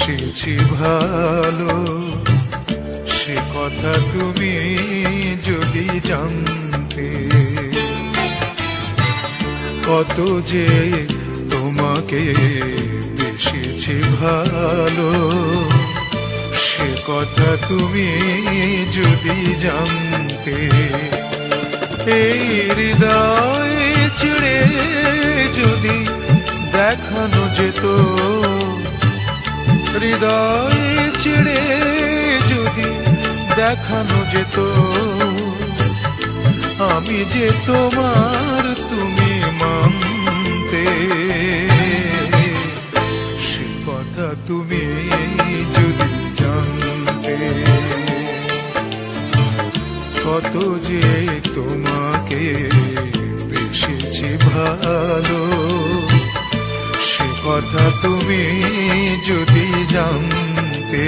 বেসেছি ভালো, সে কথা তুমি যদি জানতে। কত যে তোমাকে বেসেছি ভালো, সে কথা তুমি যদি জানতে। এই হৃদয় ছেড়ে যদি দেখানো যেত, হৃদয় ছেড়ে যদি দেখানো যেত, আমি যে তোমার তুমি মানতে। সে কথা তুমি যদি জানতে। কত যে তোমাকে বেসেছি ভালো, সে কথা তুমি যদি জানতে।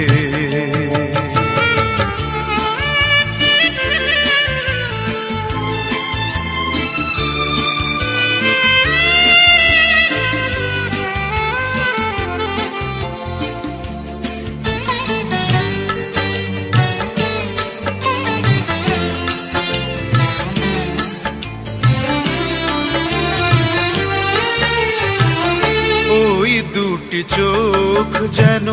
ওই দুটি চোখ যেন